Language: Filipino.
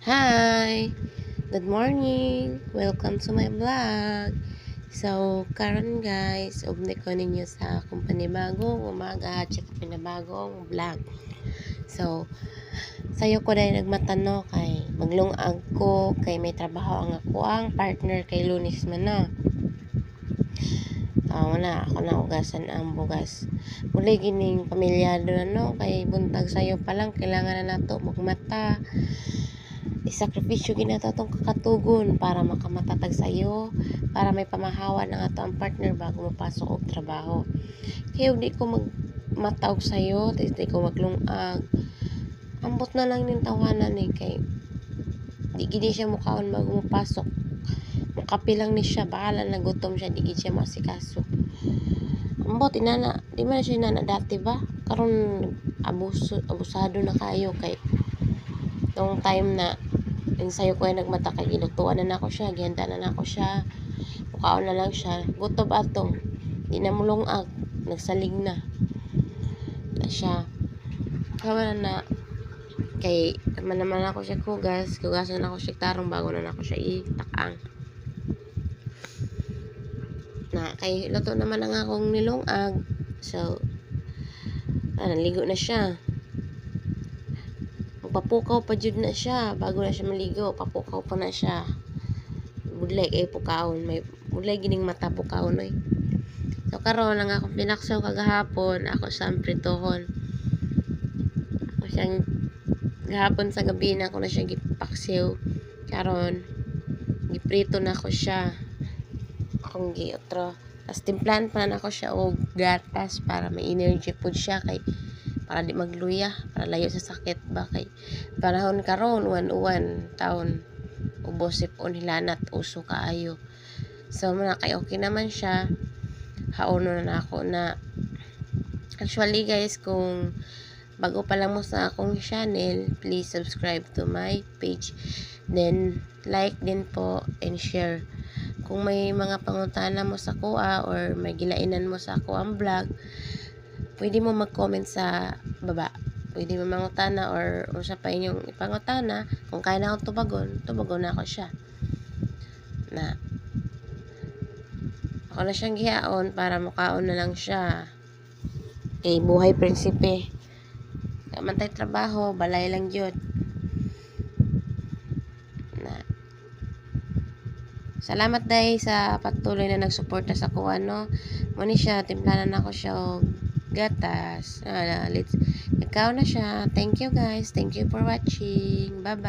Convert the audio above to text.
Hi! Good morning! Welcome to my vlog. So, karon guys, ubni ko ninyo sa akong panibagong umaga at saka panibagong vlog. So, sayo ko dahil nagmatano kay maglungag ko kay may trabaho ang ako ang partner kay Lunis man na. Wala ako na ugasan ang bugas. Muli gining pamilyado na no kay buntag sayo pa lang kailangan na nato magmata. Isakripisyo ginato tong kakatugon para makamatatag sayo, para may pamahawan ng ato ang partner bago mapasok og trabaho. Kaya di ko magmataog sayo, di ko maglungag. Ambot na lang ning tawanan ni kay di gini siya mukaon bago mapasok. Mukapi lang ni siya, bahala na gutom siya, di gid siya masikaso. Ambot inana, di man siya inana dati ba? Karon abusado na kayo kay nung time na sayo ko ay nagmata kay gilutuan na nako siya, gihanda na nako siya, mukaon na lang siya, gutob atong di na mulungag, nagsalig na siya. Kawa na kay naman ako siya kugasan ako siya tarong bago na nako siya itakang na kay luto naman ang akong nilungag. So naligo na siya, papukaw pa jud na siya bago na siya maligo, papukaw pa na siya, budlay kay pukawon, may budlay gining mata pukawon oy. So karon lang ako pinaksaw kagahapon, ako sa pritohon, ako siyang gahapon sa gabi na ako na siya gipaksiw, karon giprito na ako siya, akong giotro, tas timplahan pa na ako siya og gatas para may energy pud siya, kay para di magluya, para layo sa sakit ba, kay panahon karon uwan taon ubos sipon hilanat uso kaayo. So muna kay okay naman siya, haono na ako na. Actually guys, kung bago pa lang mo sa akong channel, please subscribe to my page, then like din po and share. Kung may mga pangutana mo sa kuha or may gilainan mo sa ako ang vlog, pwede mo mag-comment sa baba. Pwede mo mangutana or sa pa inyong ipangutana. Kung kaya na akong tubagon na ako siya. Na ako na siyang gihaon para mukaon na lang siya. Kay buhay prinsipe. Kamantay trabaho, balay lang yun. Na salamat dahil sa patuloy na nagsuporta sa kuha, no. Muna siya, timplanan ako siya og gatas. Ikaw na siya. Thank you guys. Thank you for watching. Bye-bye.